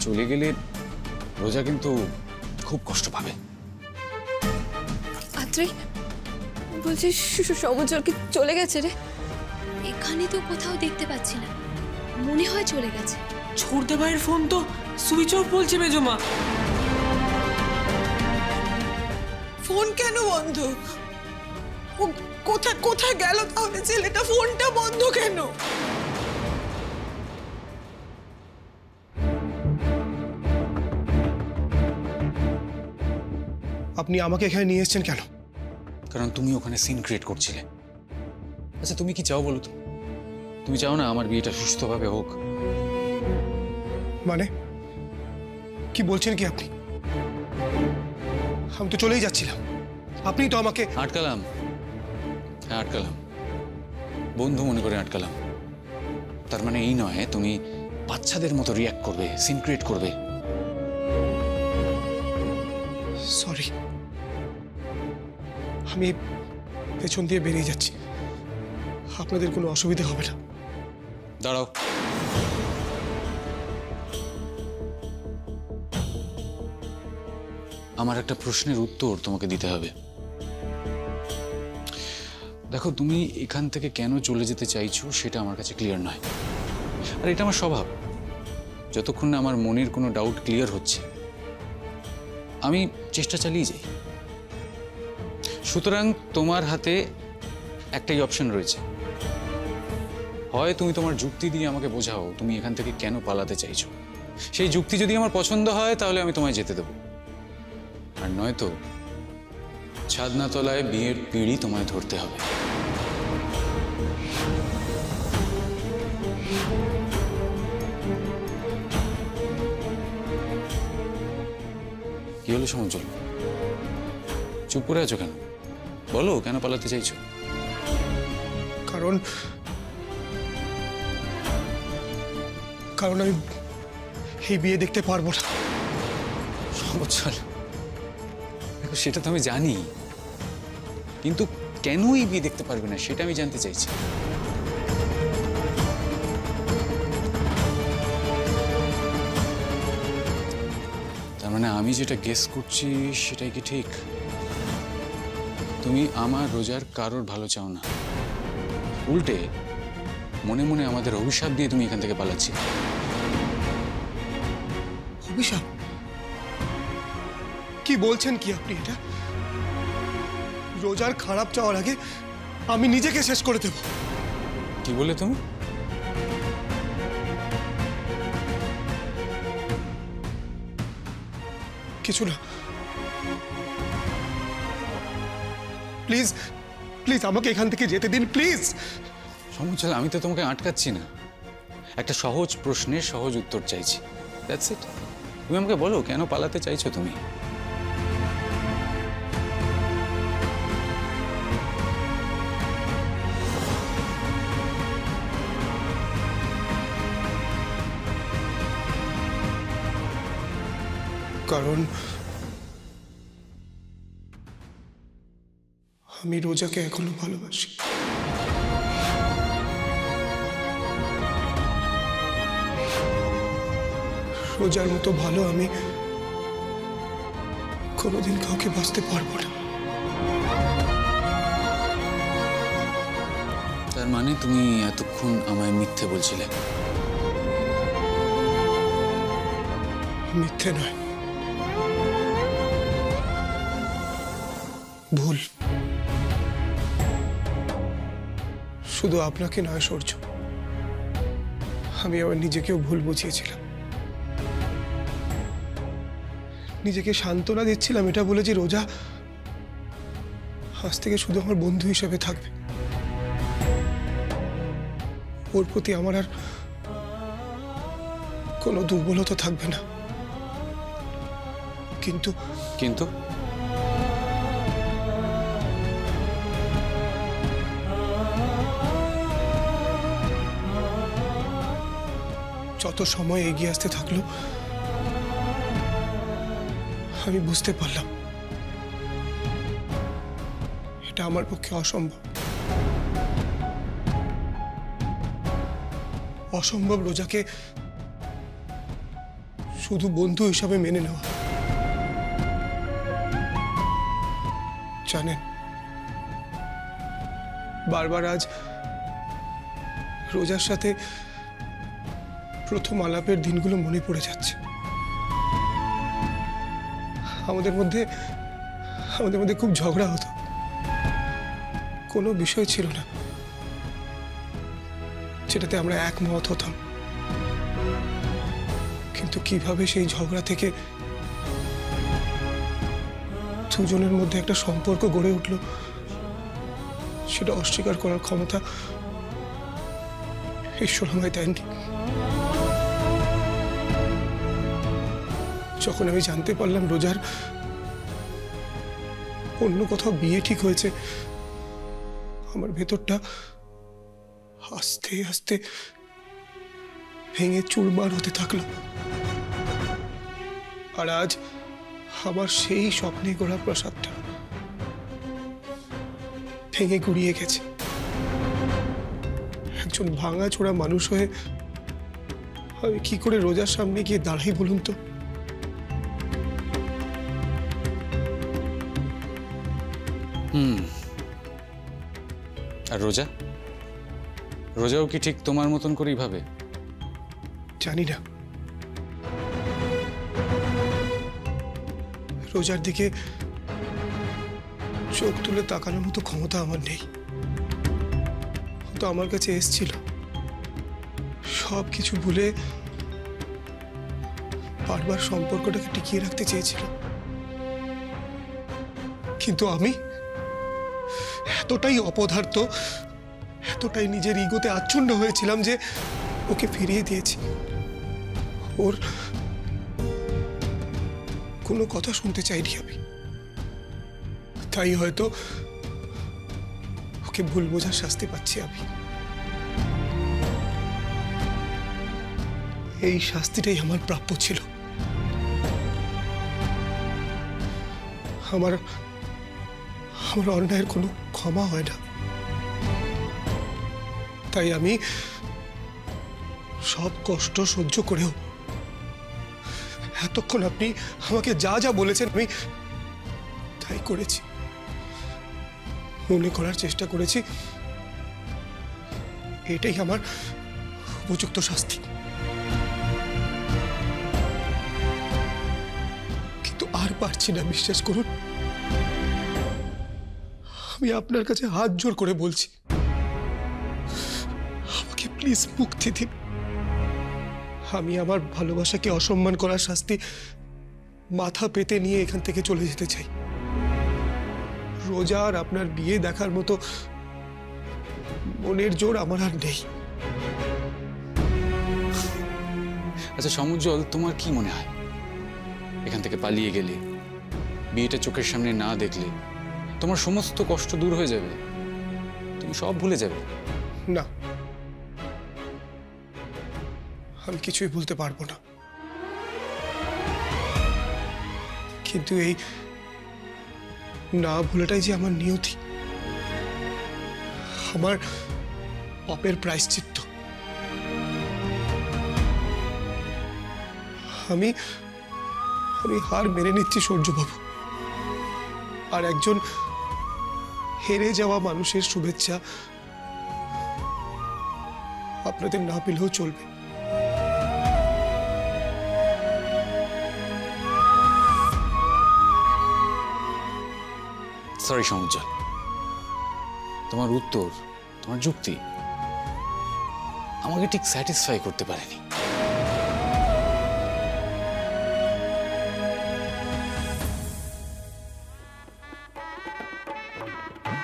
চলে গেলে রোজা কিন্তু খুব কষ্ট পাবে। আত্রি বলছি সমুজ্জ্বল কি চলে গেছে রে? এখানে তো কোথাও দেখতে পাচ্ছি না, মনে হয় চলে গেছে। ছোড়দা ভাইয়ের ফোন তো সুইচ অফ বলছে মেজমা। ফোন কেন বন্ধ? ও কোথায় কোথায় গেল তাহলে ছেলেটা? ফোনটা বন্ধ কেন? আপনি আমাকে এখানে নিয়ে এসেছেন কেন? কারণ তুমি ওখানে সিন ক্রিয়েট করছিলে। আচ্ছা তুমি কি চাও বলো তো? তুমি চাও না আমার বিয়েটা সুস্থভাবে হোক? মানে কি বলছেন কি আপনি? আমি তো চলেই যাচ্ছিলাম, আপনি তো আমাকে আটকালাম। হ্যাঁ আটকালাম, বন্ধু মনে করে আটকালাম। তার মানে এই নয় তুমি বাচ্চাদের মতো রিয়াক্ট করবে, সিন ক্রিয়েট করবে। সরি, আমি পেছন দিয়ে বেরিয়ে যাচ্ছি, আপনাদের কোনো অসুবিধা হবে না। দাঁড়াও, আমার একটা প্রশ্নের উত্তর তোমাকে দিতে হবে। দেখো তুমি এখান থেকে কেন চলে যেতে চাইছো সেটা আমার কাছে ক্লিয়ার নয়, আর এটা আমার স্বভাব। যতক্ষণ না আমার মনের কোনো ডাউট ক্লিয়ার হচ্ছে আমি চেষ্টা চালিয়ে যাই। সুতরাং তোমার হাতে একটাই অপশন রয়েছে, হয় তুমি তোমার যুক্তি দিয়ে আমাকে বোঝাও তুমি এখান থেকে কেন পালাতে চাইছো। সেই যুক্তি যদি আমার পছন্দ হয় তাহলে আমি তোমায় যেতে দেবো, আর নয়তো ছাদনা তলায় বিয়ের পিঁড়ি তোমায় ধরতে হবে। কি হলো সমুজ্জ্বল, চুপ করে আছো কেন? বলো কেন পালাতে চাইছো? কারণ আমি এই বিয়ে দেখতে পারবো না। সমুজ্জ্বল দেখো সেটা তো আমি জানি, কিন্তু কেন এই বিয়ে দেখতে পারবে না সেটা আমি জানতে চাইছি। তার মানে আমি যেটা গেস করছি সেটাই কি ঠিক? তুমি আমার রোজার কারোর ভালো চাও না, উল্টে মনে মনে আমাদের অভিশাপ দিয়ে তুমি এখান থেকে পালাচ্ছি। অভিশাপ? কি বলছেন কি আপনি? এটা রোজার খারাপ চাওয়ার আগে আমি নিজেকে শেষ করে দেব। কি বলে তুমি? কিছু না, প্লিজ প্লিজ আমাকে এখান থেকে যেতে দিন, প্লিজ। সমুজ্জ্বল আমি তো তোমাকে আটকাচ্ছি না, একটা সহজ প্রশ্নের সহজ উত্তর চাইছি, দ্যাটস ইট। তুমি আমাকে বলো কেন পালাতে চাইছো তুমি? কারণ আমি রোজাকে এখনো ভালোবাসি। রোজার মতো ভালো আমি কোনোদিন কাউকে বাঁচতে পারবো না। তার মানে তুমি এতক্ষণ আমায় মিথ্যে বলছিলে? মিথ্যে নয়, ভুল। শুধু আপনাকে নয় সূর্য, আমি আবার নিজেকেও ভুল বুঝিয়েছিলাম। নিজেকে সান্ত্বনা দিচ্ছিলাম এটা বলে যে রোজা আজ থেকে শুধু আমার বন্ধু হিসেবে থাকবে, ওর প্রতি আমার আর কোনো দুর্বলতা থাকবে না। কিন্তু কিন্তু যত সময় এগিয়ে আসতে থাকলো আমি বুঝতে পারলাম এটা আমার পক্ষে অসম্ভব। অসম্ভব রোজাকে শুধু বন্ধু হিসাবে মেনে নেওয়া। জানেন, বারবার আজ রোজার সাথে প্রথম আলাপের দিনগুলো মনে পড়ে যাচ্ছে। আমাদের মধ্যে খুব ঝগড়া হতো, কোনো বিষয় ছিল না যেটাতে আমরা একমত হতাম। কিন্তু কিভাবে সেই ঝগড়া থেকে দুজনের মধ্যে একটা সম্পর্ক গড়ে উঠল, সেটা অস্বীকার করার ক্ষমতা ঈশ্বর আমায় দেননি। যখন আমি জানতে পারলাম রোজার অন্য কোথাও বিয়ে ঠিক হয়েছে, আমার ভেতরটা আস্তে আস্তে ভেঙে চুরমার হতে থাকলো। আর আজ আমার সেই স্বপ্নে গড়া প্রাসাদটা ভেঙে গুড়িয়ে গেছে। একজন ভাঙাচোরা মানুষ হয়ে আমি কি করে রোজার সামনে গিয়ে দাঁড়াই বলুন তো? আর রোজাও কি ঠিক তোমার মতন করেই ভাবে? জানি না। রোজার দিকে চোখ তুলে তাকানোর মতো ক্ষমতা আমার নেই। তো আমার কাছে এসেছিল, সব কিছু ভুলে বারবার সম্পর্কটাকে টিকিয়ে রাখতে চেয়েছিল। কিন্তু আমি এতটাই অপদার্থ, এতটাই নিজের ইগোতে আচ্ছন্ন হয়েছিলাম যে ওকে ফিরিয়ে দিয়েছি। ওর কোনো কথা শুনতে চাইনি আমি। তাই হয়তো ওকে ভুল বোঝার শাস্তি পাচ্ছি আমি। এই শাস্তিটাই আমার প্রাপ্য ছিল। আমার অন্যায়ের কোনো ক্ষমা হয় না। তাই আমি সব কষ্ট সহ্য করেও এতক্ষণ আপনি আমাকে যা যা বলেছেন আমি তাই করেছি। মনে করার চেষ্টা করেছি এটাই আমার উপযুক্ত শাস্তি। কিন্তু আর পারছি না, বিশ্বাস করুন। আমি আপনার কাছে হাত জোড় করে বলছি, আমাকে প্লিজ মুক্তি দিন। আমি আমার ভালোবাসাকে অসম্মান করার শাস্তি মাথা পেতে নিয়ে এখান থেকে চলে যেতে চাই। রোজা আর আপনার বিয়ে দেখার মতো মনের জোর আমার আর নেই। আচ্ছা সমুজ্জ্বল, তোমার কি মনে হয় এখান থেকে পালিয়ে গেলে, বিয়েটা চোখের সামনে না দেখলে তোমার সমস্ত কষ্ট দূর হয়ে যাবে, তুমি সব ভুলে যাবে? না, আমি কিছুই বলতে পারবো না। কিন্তু এই না ভুলাটাই যে আমার নিয়তি, আমার পাপের প্রায়শ্চিত্ত। আমি হার মেনে নিচ্ছি সূর্যবাবু। আর একজন হেরে যাওয়া মানুষের শুভেচ্ছা আপনাদের না পেলেও চলবে। সরি সমুজ্জ্বল, তোমার উত্তর, তোমার যুক্তি আমাকে ঠিক স্যাটিসফাই করতে পারেনি।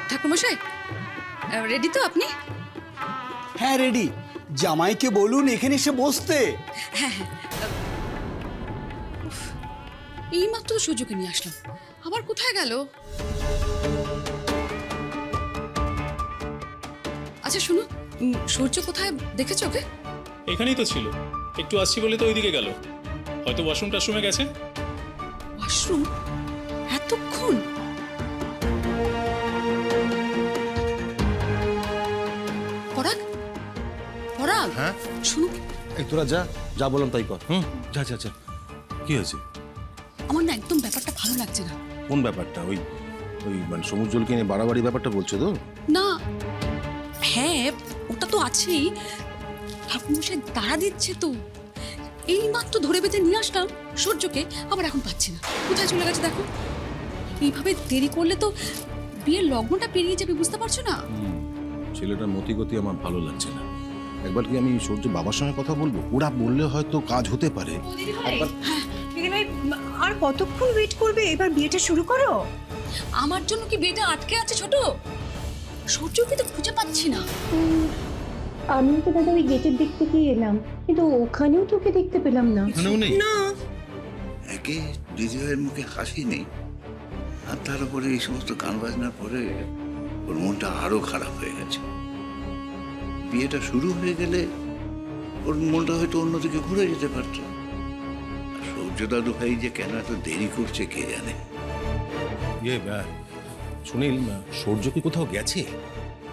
ঠাকুরমশাই, রেডি তো আপনি? হ্যাঁ রেডি। জামাইকে বলুন এখানে এসে বসতে। এই মাত্র সুযোগে নিয়ে আসলাম, আবার কোথায় গেল? আচ্ছা শুনো, সূর্য কোথায় দেখেছো ওকে? এখানেই তো ছিল, একটু আসছি বলে তো ওইদিকে গেল। হয়তো ওয়াশরুম টাশরুমে গেছে। ওয়াশরুম? এতক্ষণ? পরাগ, পরাগ, হ্যাঁ শুনো। এই তোরা যা যা বললাম তাই কর। যা যা যা। কি হয়েছে? আমার না একদম ব্যাপারটা ভালো লাগছে না। কোন ব্যাপারটা? ওই ওই মানে সমুজ্জ্বলকে নিয়ে বাড়াবাড়ি ব্যাপারটা বলছো তো? না, হ্যাঁ ওটা তো আছেই, ঠাকুরমশাই তাড়া দিচ্ছে তো। এই মাত্র ধরে বেঁধে নিয়ে আসলাম সূর্যকে, আবার এখন পাচ্ছি না, কোথায় চলে গেছে দেখো। এইভাবে দেরি করলে তো বিয়ের লগ্নটা পেরিয়ে যাবে, বুঝতে পারছো না? ছেলেটার মতিগতি আমার ভালো লাগছে না। একবার কি আমি সূর্য বাবার সঙ্গে কথা বলবো? ওরা বললে হয়তো কাজ হতে পারে। আর কতক্ষণ ওয়েট করবে? এবার বিয়েটা শুরু করো। আমার জন্য কি বিয়েটা আটকে আছে ছোট? সূর্যকে তো খুঁজে পাচ্ছি না। আমি তো দাদা ওই গেটের দিক থেকে এলাম, কিন্তু ওখানেও তোকে দেখতে পেলাম না। না, একে দিদিভাইয়ের মুখে হাসি নেই, আর তার উপরে এই সমস্ত গান বাজনার পরে ওর মনটা আরো খারাপ হয়ে গেছে। বিয়েটা শুরু হয়ে গেলে ওর মনটা হয়তো অন্যদিকে ঘুরে যেতে পারত। সূর্য দাদু ভাই যে কেন এত দেরি করছে কে জানে। সুনীল, সূর্য কি কোথাও গেছে?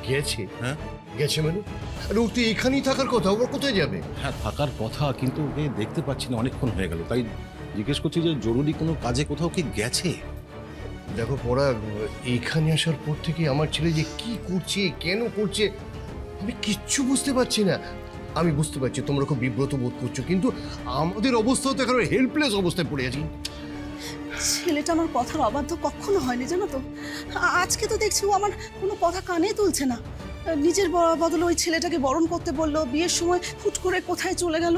গেছে? হ্যাঁ গেছে মানে? আরে ও তো এখানেই থাকার কথা, ওর কোথায় যাবে? হ্যাঁ থাকার কথা, কিন্তু ওকে দেখতে পাচ্ছি না, অনেকক্ষণ হয়ে গেল, তাই জিজ্ঞেস করছি যে জরুরি কোনো কাজে কোথাও কি গেছে? দেখো পরাগ, এখানে আসার পর থেকে আমার ছেলে যে কি করছে, কেন করছে, আমি কিচ্ছু বুঝতে পারছি না। আমি বুঝতে পারছি তোমরা খুব বিব্রত বোধ করছো, কিন্তু আমাদের অবস্থাও তো একেবারে হেল্পলেস অবস্থায় পড়ে আছি। ছেলেটা আমার কথার অবাধ্য কখনো হয়নি, জানো তো। আজকে তো দেখছি ও আমার কোনো কথা কানে তুলছে না। নিজের বদলে ওই ছেলেটাকে বরণ করতে বললো, বিয়ের সময় হুট করে কোথায় চলে গেল।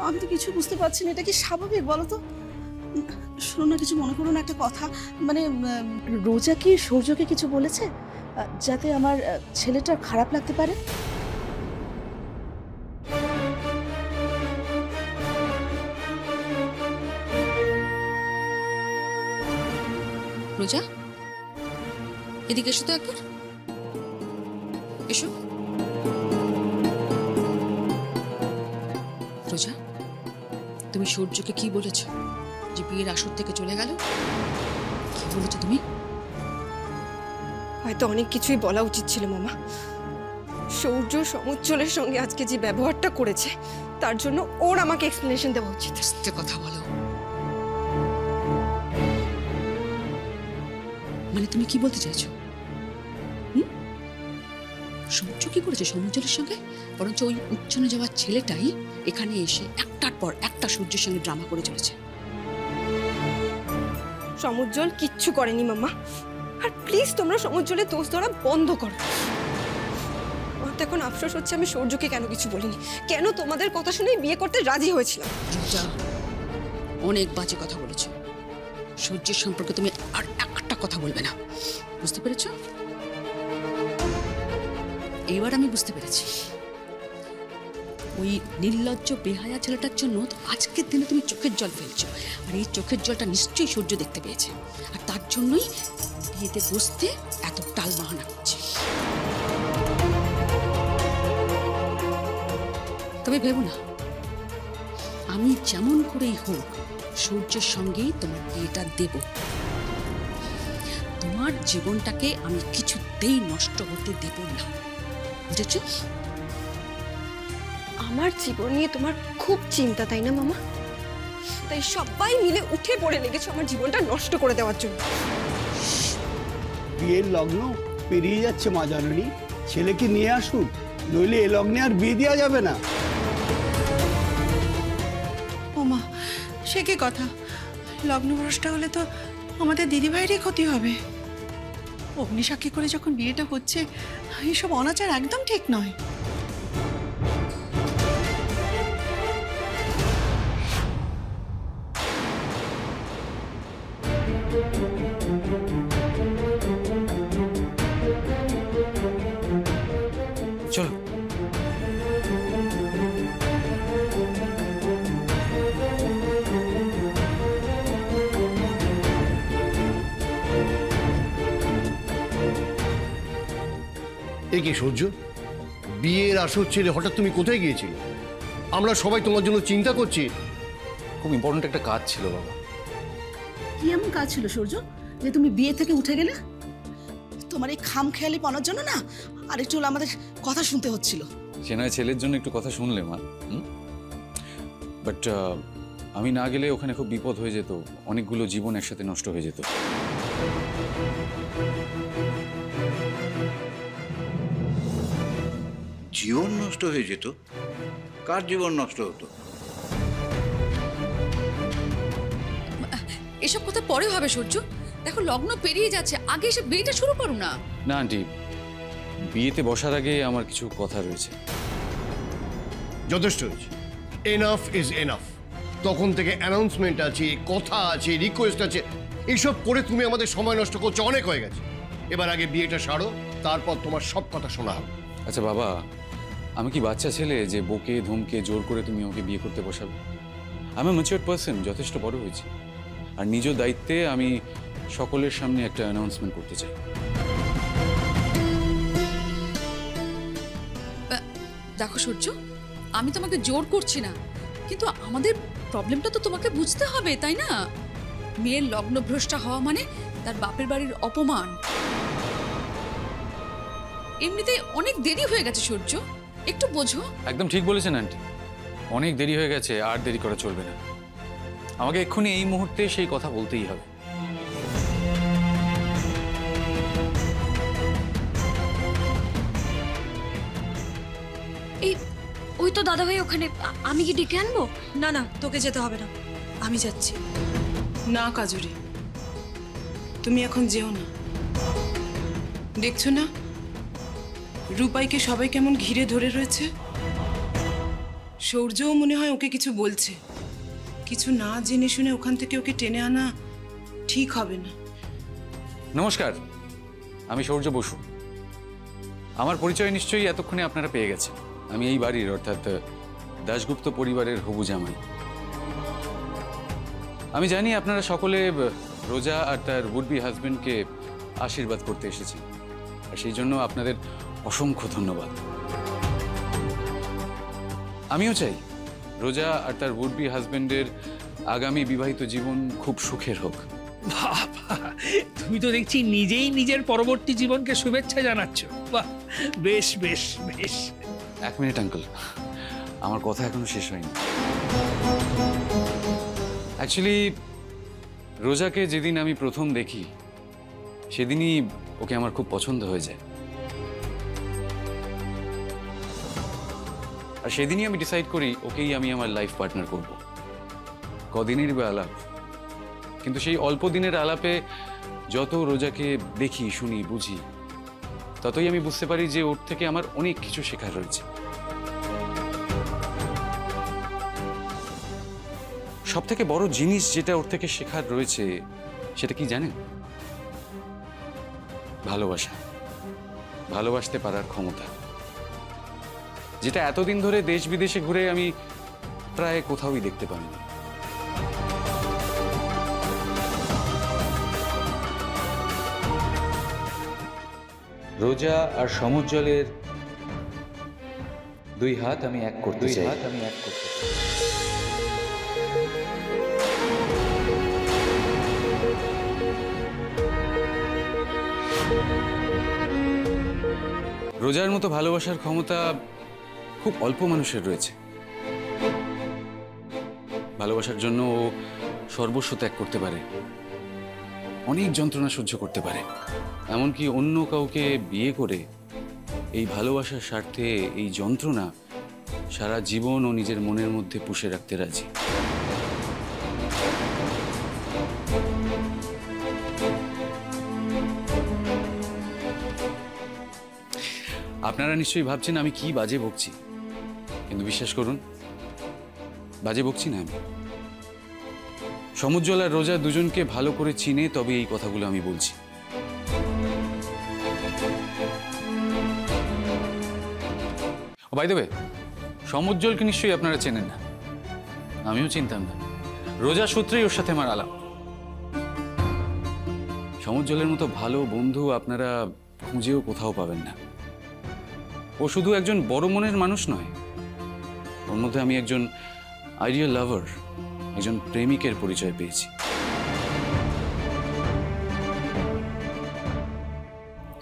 আমি তো কিছু বুঝতে পারছি না, এটা কি স্বাভাবিক বলো তো? শোনো না, কিছু মনে করো না, একটা কথা, মানে রোজা কি সূর্যকে কিছু বলেছে যাতে আমার ছেলেটা খারাপ লাগতে পারে? রোজা, এদিকে এসো তো একবার, এসো। রোজা, তুমি সূর্যকে কি বলেছ যে বিয়ের আসর থেকে চলে গেল? কি বলেছো তুমি? হয়তো অনেক কিছুই বলা উচিত ছিল মামা। সূর্য সমুজ্জ্বলের সঙ্গে আজকে যে ব্যবহারটা করেছে, তার জন্য ওর আমাকে এক্সপ্লেনেশন দেওয়া উচিত। আস্তে কথা বলো। মানে তুমি কি বলতে চাইছো? সূর্য কি করেছে সমুজ্জ্বলের সঙ্গে? বরঞ্চ ওই উচ্ছনে যাওয়ার ছেলেটাই এখানে এসে একটার পর একটা সূর্যের সঙ্গে ড্রামা করে চলেছে। সমুজ্জ্বল কিচ্ছু করেনি মামা। আর প্লিজ তোমরা সমুজ্জ্বলের দোষ ধরা বন্ধ করো। আমার তো এখন আফসোস হচ্ছে আমি সূর্যকে কেন কিছু বলিনি, কেন তোমাদের কথা শুনেই বিয়ে করতে রাজি হয়েছিলাম। রোজা, অনেক বাজে কথা বলেছো। সূর্যের সম্পর্কে তুমি আর একটা কথা বলবে না, বুঝতে পেরেছো? এবার আমি বুঝতে পেরেছি, ওই নির্লজ্জ বেহায়া ছেলেটার জন্য আজকের দিনে তুমি চোখের জল ফেলছো। আর এই চোখের জলটা নিশ্চয়ই সূর্য দেখতে পেয়েছে, আর তার জন্যই বিয়েতে বসতে এত টাল বাহানা করছে। তবে ভেবো না, আমি যেমন করেই হোক সূর্যের সঙ্গেই তোমার বিয়েটা দেব। তোমার জীবনটাকে আমি কিছুতেই নষ্ট হতে দেব না, বুঝেছো? আমার জীবন নিয়ে তোমার খুব চিন্তা, তাই না মামা? তাই সবাই মিলে উঠে পড়ে লেগেছে আমার জীবনটা নষ্ট করে দেওয়ার জন্য। বিয়ের লগ্ন পেরিয়ে যাচ্ছে মা জননী, ছেলেকে নিয়ে আসুন, নইলে এ লগ্নে আর বিয়ে দেওয়া যাবে না। ওমা, সে কি কথা? লগ্নভ্রষ্টা হলে তো আমাদের দিদিভাইয়েরই ক্ষতি হবে। অগ্নিসাক্ষী করে যখন বিয়েটা হচ্ছে, এইসব অনাচার একদম ঠিক নয়। চলো। এ কি সূর্য, বিয়ের আসর ছেলে হঠাৎ তুমি কোথায় গিয়েছিলে? আমরা সবাই তোমার জন্য চিন্তা করছি। খুব ইম্পর্টেন্ট একটা কাজ ছিল বাবা। কি এমন কাজ ছিল সূর্য যে তুমি বিয়ে থেকে উঠে গেলে? তোমার এই খামখেয়ালি পানোর জন্য না আরেকটু হলে আমাদের কথা শুনতে হচ্ছিল। সে নয় ছেলের জন্য একটু কথা শুনলে মা, বাট আমি না গেলে ওখানে খুব বিপদ হয়ে যেত, অনেকগুলো জীবন একসাথে নষ্ট হয়ে যেত। জীবন নষ্ট হয়ে যেত? কার জীবন নষ্ট হতো? এসব কথা পরে হবে সূর্য। দেখো লগ্ন পেরিয়ে যাচ্ছে, আগে এসে বিয়েটা শুরু করো না। না আন্টি, বিয়েতে বসার আগে আমার কিছু কথা রয়েছে। যথেষ্ট হয়েছে, এনাফ ইজ এনাফ। তখন থেকে অ্যানাউন্সমেন্ট আছে, কথা আছে, রিকোয়েস্ট আছে, এইসব করে তুমি আমাদের সময় নষ্ট করছো, অনেক হয়ে গেছে। এবার আগে বিয়েটা সারো, তারপর তোমার সব কথা শোনা হবে। আচ্ছা বাবা, আমি কি বাচ্চা ছেলে যে বকে ধমকে জোর করে তুমি আমাকে বিয়ে করতে বসাবে? আমি ম্যাচিওর পার্সন, যথেষ্ট বড় হয়েছি, আর নিজ দায়িত্বে আমি সকলের সামনে একটা অ্যানাউন্সমেন্ট করতে চাই। দেখো সূর্য, আমি তোমাকে জোর করছি না, কিন্তু আমাদের প্রবলেমটা তো তোমাকে বুঝতে হবে, তাই না? মেয়ের লগ্নভ্রষ্টা হওয়া মানে তার বাপের বাড়ির অপমান। এমনিতে অনেক দেরি হয়ে গেছে সূর্য, একটু বোঝো। একদম ঠিক বলেছেন আন্টি, অনেক দেরি হয়ে গেছে, আর দেরি করা চলবে না। আমাকে এক্ষুনি এই মুহূর্তে সেই কথা বলতেই হবে। এই ওই তো দাদা ভাই ওখানে, আমি কি ডেকে আনবো? না না, তোকে যেতে হবে না, আমি যাচ্ছি। না কাজুরি, তুমি এখন যেও না। দেখছো না রূপাইকে সবাই কেমন ঘিরে ধরে রয়েছে? সূর্যও মনে হয় ওকে কিছু বলছে। কিছু না জেনে শুনে ওখান থেকে ওকে টেনে আনা ঠিক হবে না। নমস্কার, আমি সূর্য বসু। আমার পরিচয় নিশ্চয়ই এতক্ষণে আপনারা পেয়ে গেছেন। আমি এই বাড়ির, অর্থাৎ দাশগুপ্ত পরিবারের হবু জামাই। আমি জানি আপনারা সকলে রোজা আর তার উড বি হাজবেন্ডকে আশীর্বাদ করতে এসেছি, আর সেই জন্য আপনাদের অসংখ্য ধন্যবাদ। আমিও চাই রোজা আর তার উড বি হাজবেন্ডের আগামী বিবাহিত জীবন খুব সুখের হোক। বাবা, তুমি তো দেখছি নিজেই নিজের পরবর্তী জীবনকে শুভেচ্ছা জানাচ্ছ। বাহ, বেশ বেশ বেশ। এক মিনিট আঙ্কেল, আমার কথা এখনো শেষ হয়নি। অ্যাকচুয়ালি রোজাকে যেদিন আমি প্রথম দেখি সেদিনই ওকে আমার খুব পছন্দ হয়ে যায়, আর সেদিনই আমি ডিসাইড করি ওকেই আমি আমার লাইফ পার্টনার করব। কদিনের বা আলাপ, কিন্তু সেই অল্প দিনের আলাপে যত রোজাকে দেখি, শুনি, বুঝি, ততই আমি বুঝতে পারি যে ওর থেকে আমার অনেক কিছু শেখার রয়েছে। সব থেকে বড় জিনিস যেটা ওর থেকে শেখার রয়েছে সেটা কি জানেন? ভালোবাসা, ভালোবাসতে পারার ক্ষমতা, যেটা এতদিন ধরে দেশ বিদেশে ঘুরে আমি প্রায় কোথাওই দেখতে পাইনি। রোজা আর সমুজ্জ্বলের দুই হাত আমি এক করতে চাই। রোজার মতো ভালোবাসার ক্ষমতা খুব অল্প মানুষের রয়েছে। ভালোবাসার জন্য ও সর্বস্ব ত্যাগ করতে পারে, অনেক যন্ত্রণা সহ্য করতে পারে, এমনকি অন্য কাউকে বিয়ে করে এই ভালোবাসার স্বার্থে এই যন্ত্রণা সারা জীবন ও নিজের মনের মধ্যে পুষে রাখতে রাজি। আপনারা নিশ্চয়ই ভাবছেন আমি কি বাজে বকছি, কিন্তু বিশ্বাস করুন বাজে বকছি না আমি। সমুজ্জ্বল আর রোজা দুজনকে ভালো করে চিনে তবে এই কথাগুলো আমি বলছি। বাই দ্য ওয়ে, সমুজ্জ্বলকে নিশ্চয়ই আপনারা চেনেন না, আমিও চিনতাম না। রোজা সূত্রেই ওর সাথে আমার আলাপ। সমুজ্জ্বলের মতো ভালো বন্ধু আপনারা খুঁজেও কোথাও পাবেন না। ও শুধু একজন বড় মনের মানুষ নয়, ওর মধ্যে আমি একজন আইডিয়াল লাভার, একজন প্রেমিকের পরিচয় পেয়েছি।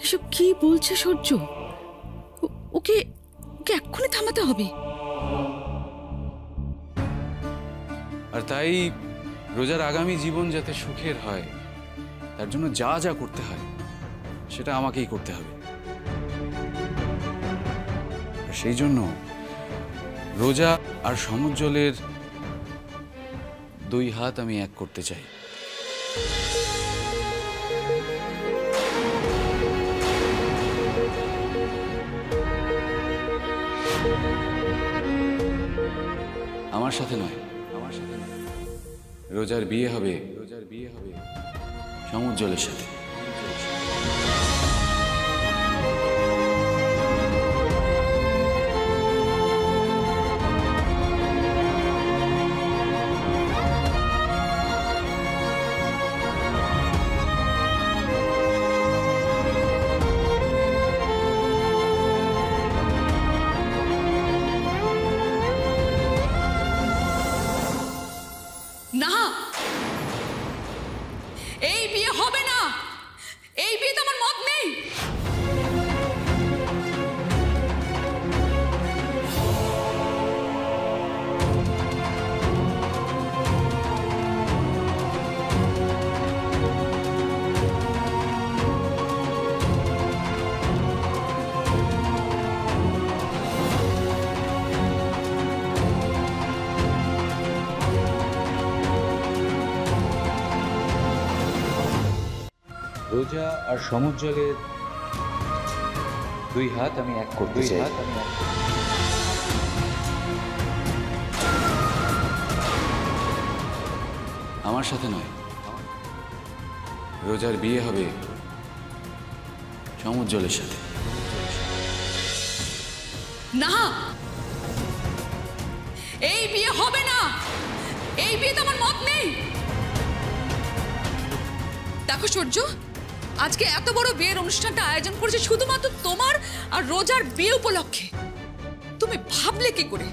এসব কি বলছে সূর্য? ওকে ওকে এক্ষুনি থামাতে হবে। আর তাই রোজার আগামী জীবন যাতে সুখের হয় তার জন্য যা যা করতে হয় সেটা আমাকেই করতে হবে। আর সেই জন্য রোজা আর সমুজ্জ্বলের 2 হাত আমি এক করতে চাই। আমার সাথে নয়, রোজার বিয়ে হবে সমুজ্জ্বলের সাথে। না, এই বিয়ে হবে না। এই বিয়েতে আমার মত নেই। রোজা আর সমুজ্জ্বলের 2 হাত আমি এক করতে চাই। আমার সাথে নয়, রোজার বিয়ে হবে সমুজ্জ্বলের সাথে। না, এই বিয়ে হবে না। এই বিয়েতে আমার মত নেই। দেখো সূর্য, আজকে এত বড় বিয়ের অনুষ্ঠানটা আয়োজন করেছে শুধুমাত্র তোমার আর রোজার বিয়ে উপলক্ষে। তুমি ভাবলে কি করে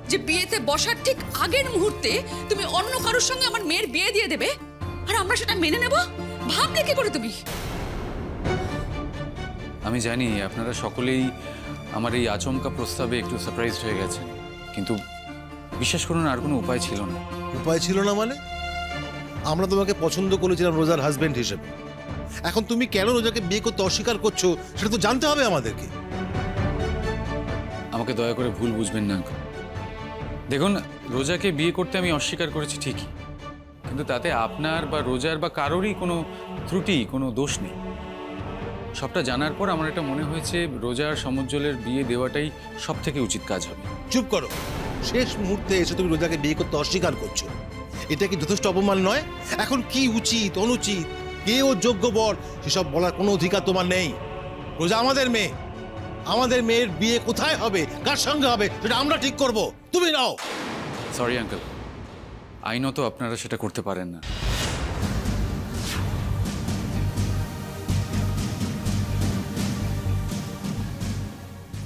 যে বিয়েতে বসার ঠিক আগের মুহূর্তে তুমি অন্য কারোর সঙ্গে আমার মেয়ের বিয়ে দিয়ে দেবে আর আমরা সেটা মেনে নেব? ভাবলে কি করে তুমি? আমি জানি আপনারা সকলেই আমার এই আচমকা প্রস্তাবে একটু সারপ্রাইজড হয়ে গেছেন, কিন্তু বিশ্বাস করুন আর কোনো উপায় ছিল না। উপায় ছিল না মানে? আমরা তোমাকে পছন্দ করেছিলাম রোজার হাজবেন্ড হিসেবে। এখন তুমি কেন রোজাকে বিয়ে করতে অস্বীকার করছো সেটা তো জানতে হবে আমাদেরকে। আমাকে দয়া করে ভুল বুঝবেন না। দেখুন, রোজাকে বিয়ে করতে আমি অস্বীকার করেছি ঠিকই, কিন্তু তাতে আপনার বা রোজার বা কারোরই কোনো ত্রুটি, কোনো দোষ নেই। সবটা জানার পর আমার এটা মনে হয়েছে রোজা আর সমুজ্জ্বলের বিয়ে দেওয়াটাই সব থেকে উচিত কাজ হবে। চুপ করো। শেষ মুহূর্তে এসে তুমি রোজাকে বিয়ে করতে অস্বীকার করছো, এটা কি যথেষ্ট অপমান নয়? এখন কি উচিত অনুচিত, কে ও যোগ্য বর, সেসব বলার কোনো অধিকার তোমার নেই। রোজা আমাদের মেয়ে, আমাদের মেয়ের বিয়ে কোথায় হবে, কার সঙ্গে হবে সেটা আমরা ঠিক করব, তুমি নাও। সরি আঙ্কেল, আইনত আপনারা সেটা করতে পারেন না।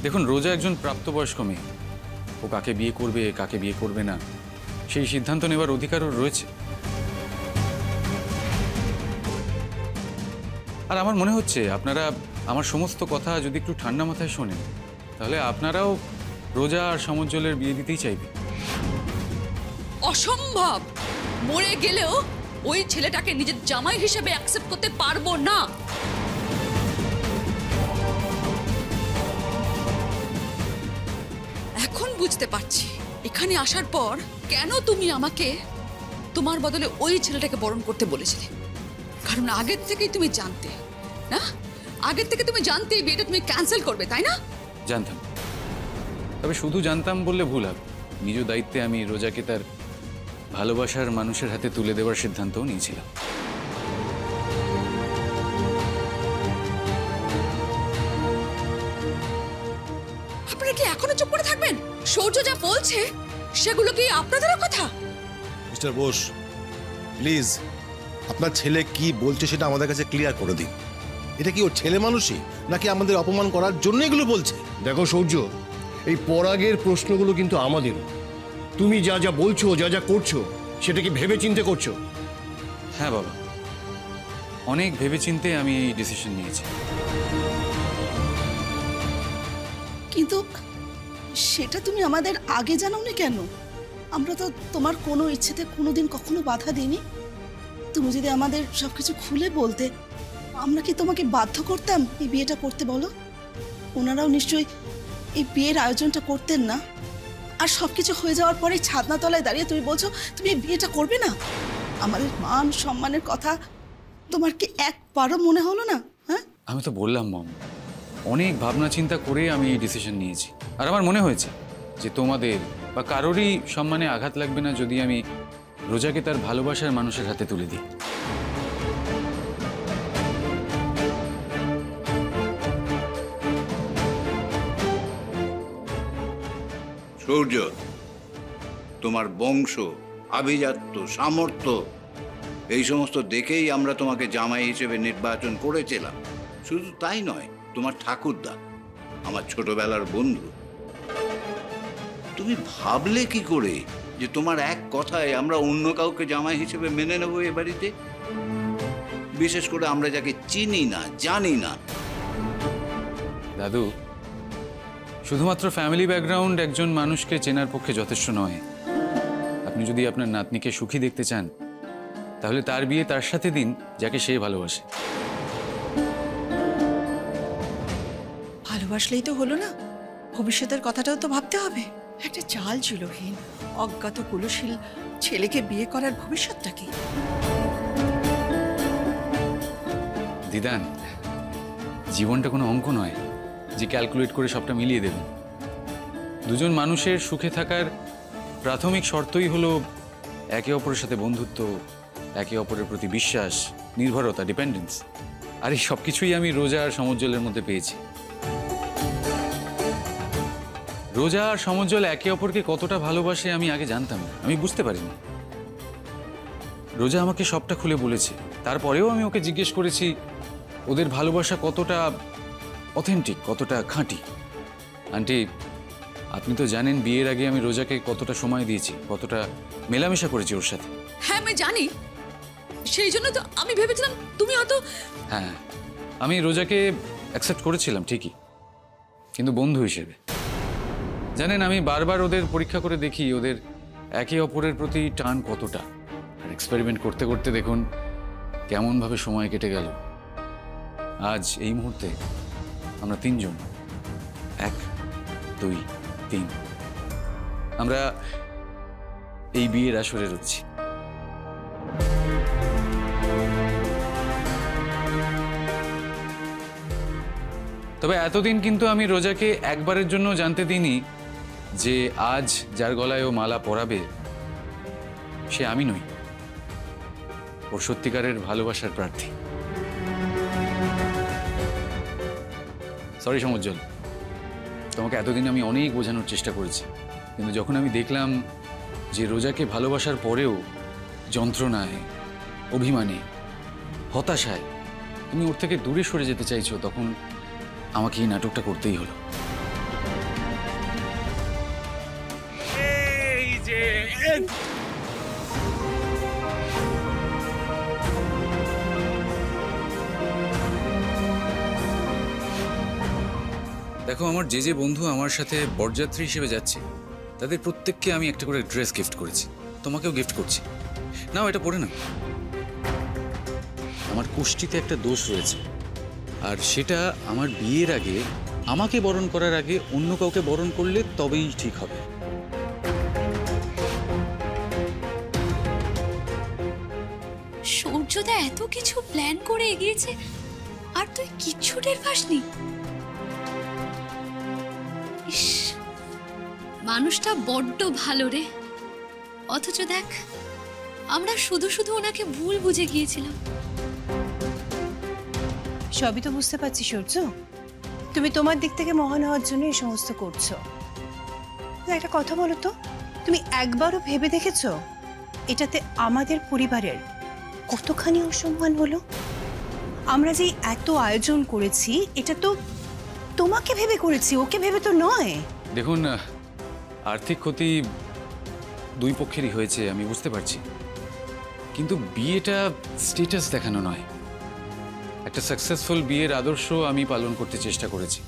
দেখুন, রোজা একজন প্রাপ্তবয়স্ক মেয়ে। ও কাকে বিয়ে করবে কাকে বিয়ে করবে না সেই সিদ্ধান্ত নেবার অধিকারও রয়েছে। আর আমার মনে হচ্ছে আপনারা আমার সমস্ত কথা যদি একটু ঠান্ডা মাথায় শোনেন তাহলে আপনারাও রোজা আর সমুজ্জ্বলের বিয়ে দিতেই চাইবেন। অসম্ভব। মরে গেলেও ওই ছেলেটাকে নিজের জামাই হিসেবে অ্যাকসেপ্ট করতে পারবো না। এখন বুঝতে পারছি এখানে আসার পর কেন তুমি আমাকে তোমার বদলে ওই ছেলেটাকে বরণ করতে বলেছিলে। কারণ আগের থেকেই তুমি জানতে, না? আগের থেকে তুমি জানতে বিয়েটা তুমি ক্যান্সেল করবে, তাই না? জানতাম, তবে শুধু জানতাম বললে ভুল হবে। নিজ দায়িত্বে আমি রোজাকে তার ভালোবাসার মানুষের হাতে তুলে দেওয়ার সিদ্ধান্তও নিয়েছিলাম। আপনারা কি এখনো চুপ করে থাকবেন? সূর্য যা বলছে সেগুলো কি আপনাদেরও কথা? মিস্টার বোস, প্লিজ আপনার ছেলে কি বলছে সেটা আমাদের কাছে ক্লিয়ার করে দিন। এটা কি ওর ছেলে মানুষই, নাকি আমাদের অপমান করার জন্য এগুলো বলছে? দেখো সূর্য, এই পরাগের প্রশ্নগুলো কিন্তু আমাদের। তুমি যা যা বলছো, যা যা করছো, সেটা কি ভেবে চিন্তে করছো? হ্যাঁ বাবা, অনেক ভেবেচিন্তে আমি এই ডিসিশন নিয়েছি। কিন্তু সেটা তুমি আমাদের আগে জানাওনি কেন? আমরা তো তোমার কোনো ইচ্ছেতে কোনোদিন কখনো বাধা দিইনি। তুমি যদি আমাদের সবকিছু খুলে বলতে, আমরা কি তোমাকে বাধ্য করতাম এই বিয়েটা করতে বলো? ওনারাও নিশ্চয়ই এই বিয়ের আয়োজনটা করতেন না। আর সবকিছু হয়ে যাওয়ার পরে ছাদনা তলায় দাঁড়িয়ে তুমি বলছো তুমি এই বিয়েটা করবে না? আমাদের মান সম্মানের কথা তোমার কি একবারও মনে হলো না? হ্যাঁ, আমি তো বললাম মম, অনেক ভাবনা চিন্তা করে আমি এই ডিসিশন নিয়েছি। আর আমার মনে হয়েছে যে তোমাদের বা কারোরই সম্মানে আঘাত লাগবে না যদি আমি রোজাকে তার ভালোবাসার মানুষের হাতে তুলে দিই। সূর্য, তোমার বংশ, আভিজাত্য, সামর্থ্য এই সমস্ত দেখেই আমরা তোমাকে জামাই হিসেবে নির্বাচন করেছিলাম। শুধু তাই নয়, তোমার ঠাকুরদা আমার ছোটবেলার বন্ধু। তুমি ভাবলে কি করে যে তোমার এক কথায় আমরা অন্য কাউকে জামাই হিসেবে মেনে নেব এ বাড়িতে? বিশেষ করে আমরা যাকে চিনি না, জানি না। দাদু, শুধুমাত্র ফ্যামিলি ব্যাকগ্রাউন্ড একজন মানুষকে চেনার পক্ষে যথেষ্ট নয়। আপনি যদি আপনার নাতনিকে সুখী দেখতে চান, তাহলে তার বিয়ে তার সাথে দিন যাকে সে ভালোবাসে। ভালোবাসলেই তো হলো না, ভবিষ্যতের কথাটাও তো ভাবতে হবে। একটা চাল চুলোহীন, অজ্ঞাত কুলশীল ছেলেকে বিয়ে করার ভবিষ্যৎটা কি? দিদান, জীবনটা কোনো অঙ্ক নয় যে ক্যালকুলেট করে সবটা মিলিয়ে দেবেন। দুজন মানুষের সুখে থাকার প্রাথমিক শর্তই হলো একে অপরের সাথে বন্ধুত্ব, একে অপরের প্রতি বিশ্বাস, নির্ভরতা, ডিপেন্ডেন্স। আর এই সব কিছুই আমি রোজা আর সমুজ্জ্বলের মধ্যে পেয়েছি। রোজা আর সমুজ্জ্বল একে অপরকে কতটা ভালোবাসে আমি আগে জানতাম না, আমি বুঝতে পারিনি। রোজা আমাকে সবটা খুলে বলেছে, তারপরেও আমি ওকে জিজ্ঞেস করেছি ওদের ভালোবাসা কতটা অথেন্টিক, কতটা খাঁটি। আন্টি, আপনি তো জানেন বিয়ের আগে আমি রোজাকে কতটা সময় দিয়েছি, কতটা মেলামেশা করেছি ওর সাথে। হ্যাঁ আমি জানি, সেই জন্য তো আমি ভেবেছিলাম তুমি হয়তো। হ্যাঁ, আমি রোজাকে অ্যাকসেপ্ট করেছিলাম ঠিকই, কিন্তু বন্ধু হিসেবে। জানেন, আমি বারবার ওদের পরীক্ষা করে দেখি ওদের একে অপরের প্রতি টান কতটা। আর এক্সপেরিমেন্ট করতে করতে দেখুন কেমনভাবে সময় কেটে গেল। আজ এই মুহূর্তে আমরা তিনজন, 1, 2, 3, আমরা এই বিয়ের আসরে রয়েছি। তবে এতদিন কিন্তু আমি রোজাকে একবারের জন্য জানতে দিইনি যে আজ যার গলায় ও মালা পরাবে সে আমি নই, ওর সত্যিকারের ভালোবাসার প্রার্থী। সরি সমুজ্জ্বল, তোমাকে এতদিন আমি অনেক বোঝানোর চেষ্টা করেছি, কিন্তু যখন আমি দেখলাম যে রোজাকে ভালোবাসার পরেও যন্ত্রণায়, অভিমানে, হতাশায় তুমি ওর থেকে দূরে সরে যেতে চাইছো, তখন আমাকে এই নাটকটা করতেই হলো। এই যে দেখো, আমার যে যে বন্ধু আমার সাথে বরযাত্রী হিসেবে যাচ্ছে তাদের প্রত্যেককে আমি একটা করে ড্রেস গিফট করেছি, তোমাকেও গিফট করছি। নাও, এটা পরে নাও। আমার কুষ্টিতে একটা দোষ রয়েছে, আর সেটা আমার বিয়ের আগে, আমাকে বরণ করার আগে অন্য কাউকে বরণ করলে তবেই ঠিক হবে। সূর্যদা এত কিছু প্ল্যান করে এগিয়েছে আর তুই কিচ্ছু টের পাসনি? ইস, মানুষটা বড্ড ভালো রে। অথচ দেখ, আমরা শুধু শুধু ওনাকে ভুল বুঝে গিয়েছিলাম। সবই তো বুঝতে পারছি সূর্য, তুমি তোমার দিক থেকে মহান হওয়ার জন্য এই সমস্ত করছো। একটা কথা বলো তো, তুমি একবারও ভেবে দেখেছো এটাতে আমাদের পরিবারের কতখানি অসম্মান হলো? আমরা যে এত আয়োজন করেছি এটা তো তোমাকে ভেবে করেছি, ওকে ভেবে তো নয়। দেখুন, আর্থিক ক্ষতি দুই পক্ষেরই হয়েছে, আমি বুঝতে পারছি, কিন্তু বিয়েটা স্ট্যাটাস দেখানো নয়। একটা সাকসেসফুল বিয়ের আদর্শ আমি পালন করতে চেষ্টা করেছি,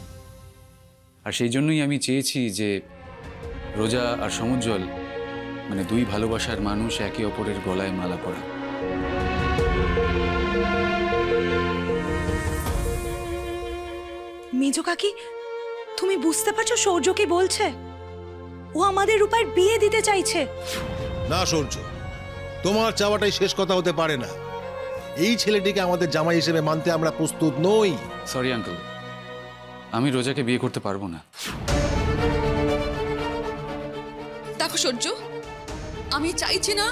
আর সেই জন্যই আমি চেয়েছি যে রোজা আর সমুজ্জ্বল মানে দুই ভালোবাসার মানুষ একে অপরের গলায় মালা পরা। মেজো কাকি, তুমি বুঝতে পারছো সৌর্য কি বলছে? ও আমাদের রূপার বিয়ে দিতে চাইছে। না সূর্য, তোমার চাওয়াটাই শেষ কথা হতে পারে না। এই ছেলেটিকে আমাদের জামাই হিসেবে মানতে আমরা প্রস্তুত নই। সরি আঙ্কেল, আমি রোজাকে বিয়ে করতে পারবো না। দেখো সূর্য, আমি চাইছি না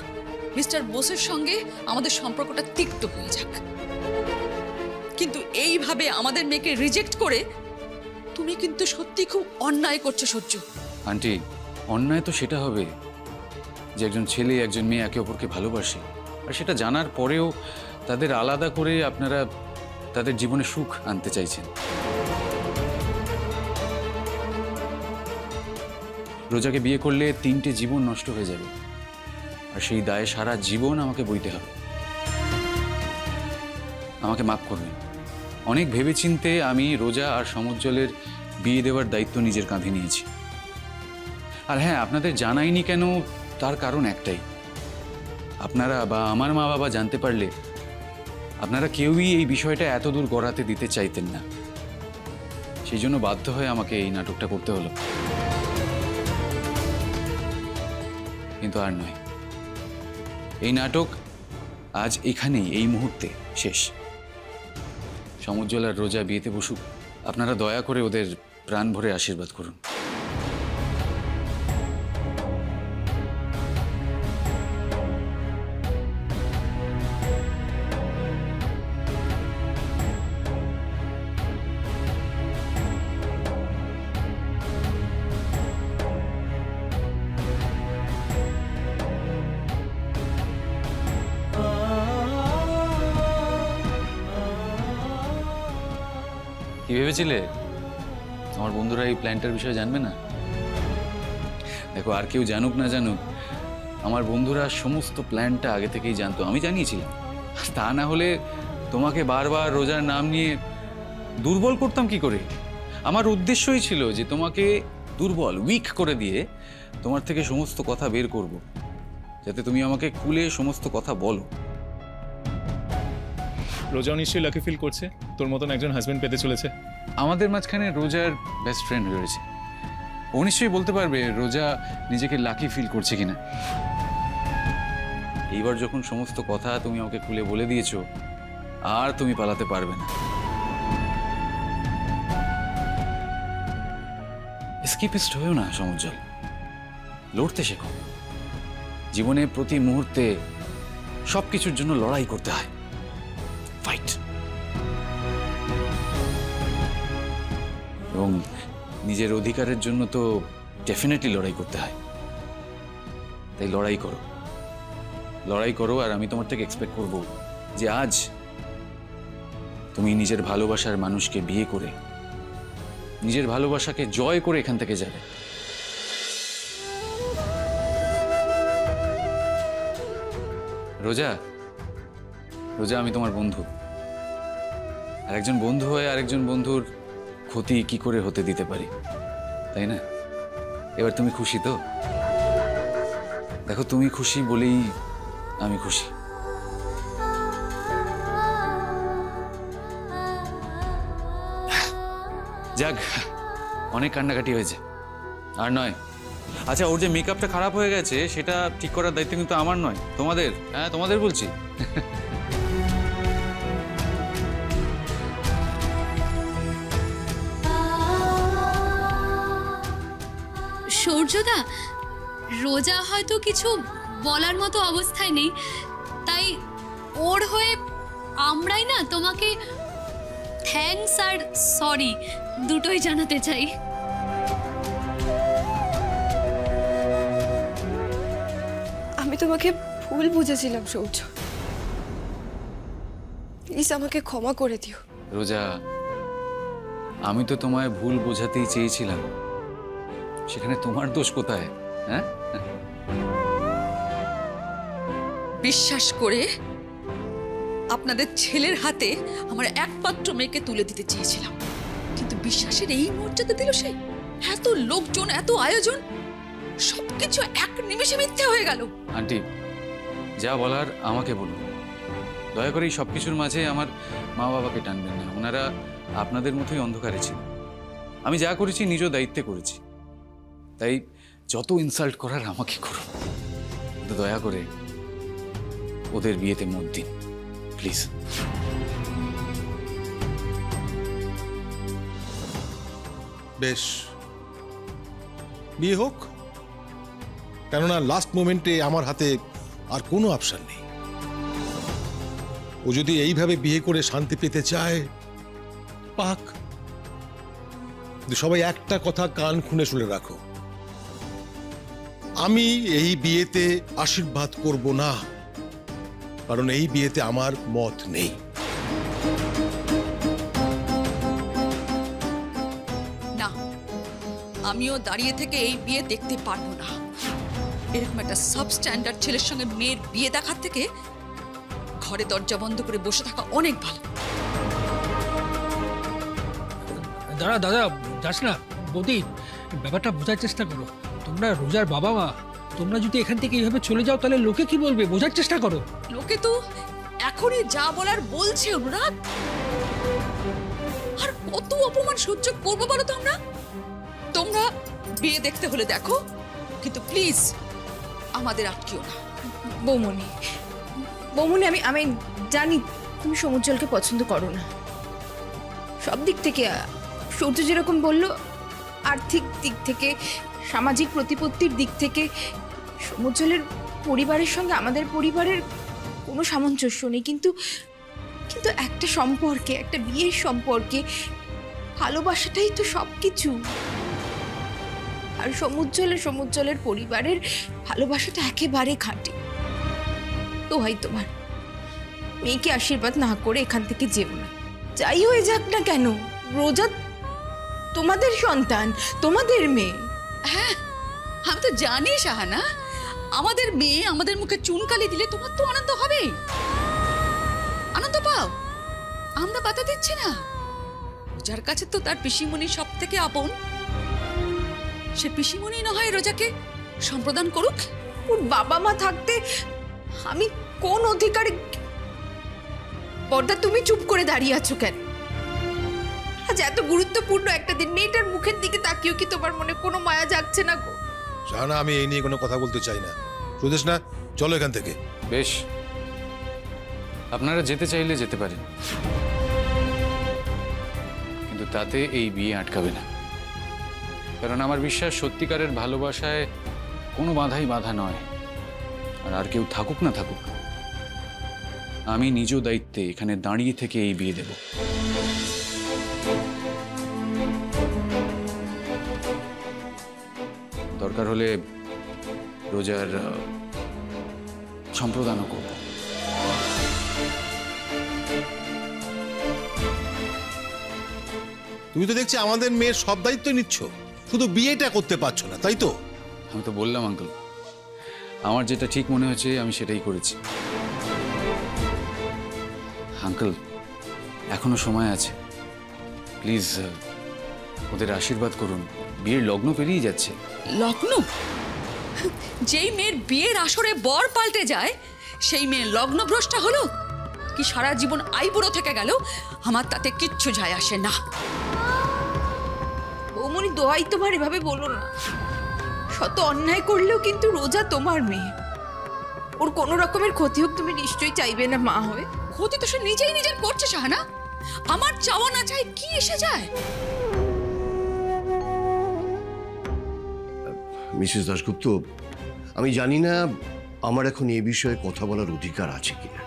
মিস্টার বোসের সঙ্গে আমাদের সম্পর্কটা তিক্ত হয়ে যাক, কিন্তু এইভাবে আমাদের মেয়েকে রিজেক্ট করে তুমি কিন্তু সত্যি খুব অন্যায় করছো সূর্য। আন্টি, অন্যায় তো সেটা হবে যে একজন ছেলে একজন মেয়ে একে অপরকে ভালোবাসে, আর সেটা জানার পরেও তাদের আলাদা করে আপনারা তাদের জীবনে সুখ আনতে চাইছেন। রোজাকে বিয়ে করলে 3টে জীবন নষ্ট হয়ে যাবে, আর সেই দায়ে সারা জীবন আমাকে বইতে হবে। আমাকে মাফ করবেন, অনেক ভেবেচিন্তে আমি রোজা আর সমুজ্জ্বলের বিয়ে দেওয়ার দায়িত্ব নিজের কাঁধে নিয়েছি। আর হ্যাঁ, আপনাদের জানাইনি কেন তার কারণ একটাই, আপনারা বা আমার মা বাবা জানতে পারলে আপনারা কেউই এই বিষয়টা এত দূর গড়াতে দিতে চাইতেন না। সেই জন্য বাধ্য হয়ে আমাকে এই নাটকটা করতে হলো। কিন্তু আর নয়, এই নাটক আজ এখানেই এই মুহূর্তে শেষ। সমুজ্জ্বল আর রোজা বিয়েতে বসুক, আপনারা দয়া করে ওদের প্রাণ ভরে আশীর্বাদ করুন। কি ভেবেছিলে আমার বন্ধুরা এই প্ল্যানটার বিষয়ে জানবে না? দেখো, আর কেউ জানুক না জানুক, আমার বন্ধুরা সমস্ত প্ল্যানটা আগে থেকেই জানতো, আমি জানিয়েছিলাম। তা না হলে তোমাকে বারবার রোজার নাম নিয়ে দুর্বল করতাম কি করে? আমার উদ্দেশ্যই ছিল যে তোমাকে দুর্বল, উইক করে দিয়ে তোমার থেকে সমস্ত কথা বের করব, যাতে তুমি আমাকে খুলে সমস্ত কথা বলো। রোজাও নিশ্চয়ই লাকি ফিল করছে তোর মতন একজন হাজবেন্ড পেতে চলেছে। আমাদের মাঝখানে রোজার বেস্ট ফ্রেন্ড রয়েছে, ও নিশ্চয়ই বলতে পারবে রোজা নিজেকে লাকি ফিল করছে কিনা। এইবার যখন সমস্ত কথা তুমি আমাকে খুলে বলে দিয়েছো, আর তুমি পালাতে পারবে না। এসকেপিস্ট হয়েও না সমুজ্জ্বল, লড়তে শেখো। জীবনে প্রতি মুহূর্তে সবকিছুর জন্য লড়াই করতে হয়, ফাইট। এবং নিজের অধিকারের জন্য তো ডেফিনেটলি লড়াই করতে হয়। তাই লড়াই করো, লড়াই করো। আর আমি তোমার থেকে এক্সপেক্ট করব যে আজ তুমি নিজের ভালোবাসার মানুষকে বিয়ে করে নিজের ভালোবাসাকে জয় করে এখান থেকে যাবে। রোজা, রোজা, আমি তোমার বন্ধু, আর একজন বন্ধু হয়ে আরেকজন বন্ধুর ক্ষতি কি করে হতে দিতে পারি, তাই না? এবার তুমি খুশি তো? দেখো, তুমি খুশি বলেই আমি খুশি। যাক, অনেক কান্নাকাটি হয়েছে, আর নয়। আচ্ছা, ওর যে মেকআপটা খারাপ হয়ে গেছে সেটা ঠিক করার দায়িত্ব কিন্তু আমার নয়, তোমাদের। হ্যাঁ, তোমাদের বলছি। সূর্যদা, রোজা হয়তো কিছু বলার মতো অবস্থায় নেই, তাই ওর হয়ে আমরাই না তোমাকে থ্যাঙ্কস আর সরি দুটোই জানাতে চাই। আমি তোমাকে ভুল বুঝেছিলাম সূর্য, প্লিজ আমাকে ক্ষমা করে দিও। রোজা, আমি তো তোমায় ভুল বোঝাতেই চেয়েছিলাম, সেখানে তোমার দোষ কোথায়? হ্যাঁ, বিশ্বাস করে আপনাদের ছেলের হাতে আমার একমাত্র মেয়েকে তুলে দিতে চেয়েছিলাম, কিন্তু বিশ্বাসের এই মর্যাদা দিল সে। এত লোকজন, এত আয়োজন, সবকিছু এক নিমেষে মিথ্যে হয়ে গেল। আন্টি, যা বলার আমাকে বলুন। দয়া করে এই সব কিছুর মাঝে আমার মা বাবাকে টানবেন না। ওনারা আপনাদের মতোই অন্ধকারে ছিল। আমি যা করেছি নিজ দায়িত্বে করেছি, তাই যত ইনসাল্ট করার আমাকে করুন, কিন্তু দয়া করে ওদের বিয়েতে মত দিন প্লিজ। বেশ, বিয়ে হোক, কেননা লাস্ট মোমেন্টে আমার হাতে আর কোনো অপশন নেই। ও যদি এইভাবে বিয়ে করে শান্তি পেতে চায় পাক। সবাই একটা কথা কান খুলে শুনে রাখো, আমি এই বিয়েতে আশীর্বাদ করব না, কারণ এই বিয়েতে আমার মত নেই। না, আমিও দাঁড়িয়ে থেকে এই বিয়ে দেখতে পারবো না। এরকম একটা সাবস্ট্যান্ডার্ড ছেলের সঙ্গে মেয়ের বিয়ে দেখার থেকে ঘরে দরজা বন্ধ করে বসে থাকা অনেক ভালো। দাদা দাদা যাস না বৌদি, ব্যাপারটা বোঝার চেষ্টা করো। তোমরা রোজার বাবা মা, তোমরা যদি এখান থেকে এইভাবে চলে যাও তাহলে লোকে কি বলবে, বোঝার চেষ্টা করো। লোকে তো এখনই যা বলার বলছে অনুরাগ। আর কত অপমান সহ্য করবো বলো তো আমরা? তোমরা বিয়ে দেখতে হলে দেখো, কিন্তু প্লিজ আমাদের আটকিও না। বৌমনি, বৌমনি, আমি জানি তুমি সমুজ্জ্বলকে পছন্দ করো না। সব দিক থেকে সূর্য যেরকম বলল, আর্থিক দিক থেকে, সামাজিক প্রতিপত্তির দিক থেকে সমুজ্জ্বলের পরিবারের সঙ্গে আমাদের পরিবারের কোনো সামঞ্জস্য নেই। কিন্তু কিন্তু একটা সম্পর্কে, একটা বিয়ের সম্পর্কে ভালোবাসাটাই তো সব কিছু। আর সমুজ্জ্বলের পরিবারের ভালোবাসাটা একেবারে খাঁটি। তো হয় তোমার মেয়েকে আশীর্বাদ না করে এখান থেকে যেও না। যাই হয়ে যাক না কেন, রোজা তোমাদের সন্তান, তোমাদের মেয়ে। হ্যাঁ, আমি তো জানি শাহানা, আমাদের মেয়ে আমাদের মুখে চুনকালি দিলে তোমার তো আনন্দ হবে। আনন্দ পাও, আমরা বাধা দিচ্ছি না। রোজার কাছে তো তার পিসিমণি সব থেকে আপন। সে পিসিমণি না হয় রোজাকে সম্প্রদান করুক। ওর বাবা মা থাকতে আমি কোন অধিকারে? বড়দা, তুমি চুপ করে দাঁড়িয়ে আছো কেন? আজ এত গুরুত্বপূর্ণ একটা দিন, মেয়েটার মুখের দিকে তাকিয়েও কি তোমার মনে কোনো মায়া জাগছে না গো? জানা, আমি এই নিয়ে কোনো কথা বলতে চাই না। সুদেশ না, চলো এখান থেকে। বেশ, আপনারা যেতে চাইলে যেতে পারেন, কিন্তু তাতে এই বিয়ে আটকাবে না। কারণ আমার বিশ্বাস, সত্যিকারের ভালোবাসায় কোনো বাধাই বাধা নয়। আর কেউ থাকুক না থাকুক, আমি নিজ দায়িত্বে এখানে দাঁড়িয়ে থেকে এই বিয়ে দেব। দরকার হলে রোজার সম্প্রদানও করব। তুমি তো দেখছি আমাদের মেয়ের সব দায়িত্ব নিচ্ছ, শুধু বিয়েটা করতে পারছো না, তাই তো? আমি তো বললাম আঙ্কেল, আমার যেটা ঠিক মনে হচ্ছে আমি সেটাই করেছি। আঙ্কেল, এখনো সময় আছে, প্লিজ ওদের আশীর্বাদ করুন। বিয়ের লগ্ন পেরিয়ে যাচ্ছে। লগ্ন? যেই মেয়ের বিয়ের আসরে বর পাল্টে যায় সেই মেয়ে লগ্নভ্রষ্টা হলো কি সারা জীবন আইবুড়ো থেকে গেল, আমার তাতে কিচ্ছু যায় আসে না। বৌমনি, দোহাই তোমার এভাবে বলো না। শত অন্যায় করলেও কিন্তু রোজা তোমার মেয়ে। ওর কোনো রকমের ক্ষতি হোক তুমি নিশ্চয়ই চাইবে না মা হয়ে। ক্ষতি তো সে নিজেই নিজের করছে শাহানা। আমার চাওয়া না চাই কি এসে যায়? মিসেস দাশগুপ্ত, আমি জানি না আমার এখন এই বিষয়ে কথা বলার অধিকার আছে কিনা।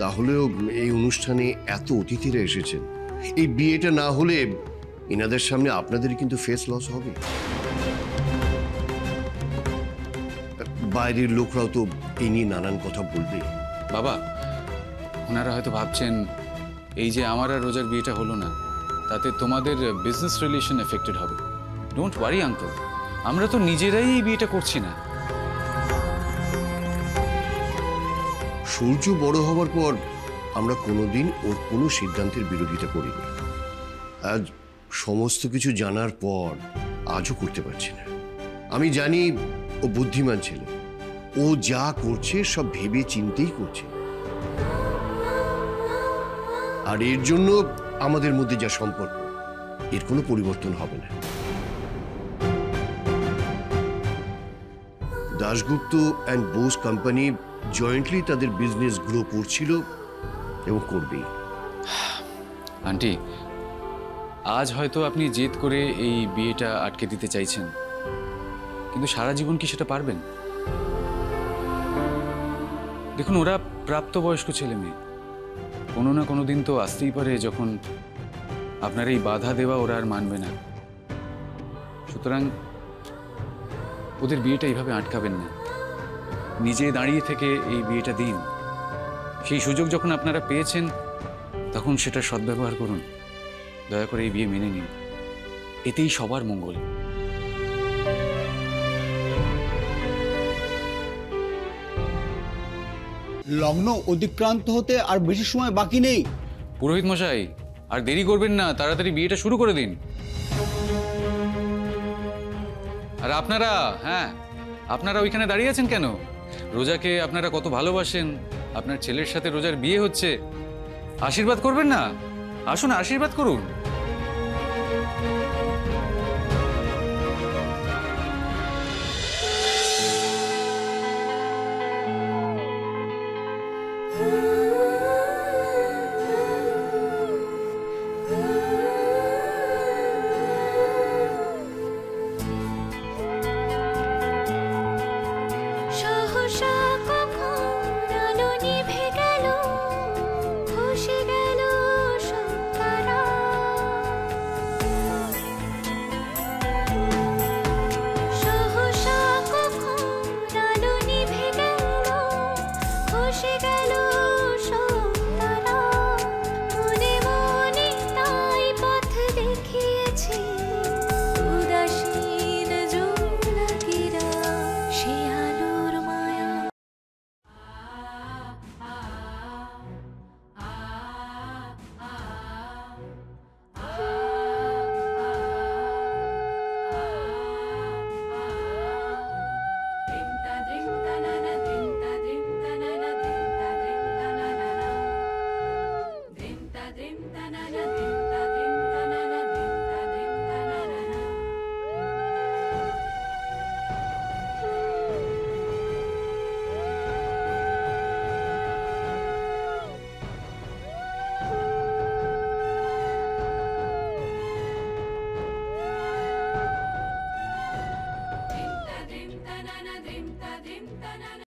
তাহলেও এই অনুষ্ঠানে এত অতিথিরা এসেছেন, এই বিয়েটা না হলে এনাদের সামনে আপনাদের কিন্তু ফেস লস হবে। বাইরের লোকরাও তো এই নিয়ে নানান কথা বলবে। বাবা, ওনারা হয়তো ভাবছেন এই যে আমার আর রোজার বিয়েটা হলো না, তাতে তোমাদের বিজনেস রিলেশন এফেক্টেড হবে। ডোন্ট ওয়ারি আঙ্কেল, আমরা তো নিজেরাই এই বিয়েটা করছি না। সূর্য বড় হওয়ার পর আমরা কোনোদিন ওর কোনো সিদ্ধান্তের বিরোধিতা করিনি। আজ সমস্ত কিছু জানার পর আজও করতে পারছি না। আমি জানি ও বুদ্ধিমান ছেলে, ও যা করছে সব ভেবে চিন্তেই করছে। আর এর জন্য আমাদের মধ্যে যা সম্পর্ক, এর কোনো পরিবর্তন হবে না। Dasgupta and Bose company jointly তাদের বিজনেস গ্রো করছিল এবং করবেই। আন্টি, আজ হয়তো আপনি জেদ করে এই বিয়েটা আটকে দিতে চাইছেন, কিন্তু সারা জীবন কি সেটা পারবেন? দেখুন, ওরা প্রাপ্তবয়স্ক ছেলে মেয়ে, কোনো না কোনো দিন তো আসতেই পারে যখন আপনার এই বাধা দেওয়া ওরা আর মানবে না। সুতরাং ওদের বিয়েটা এইভাবে আটকাবেন না, নিজে দাঁড়িয়ে থেকে এই বিয়েটা দিন। সেই সুযোগ যখন আপনারা পেয়েছেন তখন সেটা সদ্ব্যবহার করুন। দয়া করে এই বিয়ে মেনে নিন, এতেই সবার মঙ্গল। লগ্ন অতিক্রান্ত হতে আর বেশি সময় বাকি নেই। পুরোহিত মশাই, আর দেরি করবেন না, তাড়াতাড়ি বিয়েটা শুরু করে দিন। আর আপনারা, হ্যাঁ, আপনারা ওইখানে দাঁড়িয়ে আছেন কেন? রোজাকে আপনারা কত ভালোবাসেন, আপনার ছেলের সাথে রোজার বিয়ে হচ্ছে, আশীর্বাদ করবেন না? আসুন, আশীর্বাদ করুন।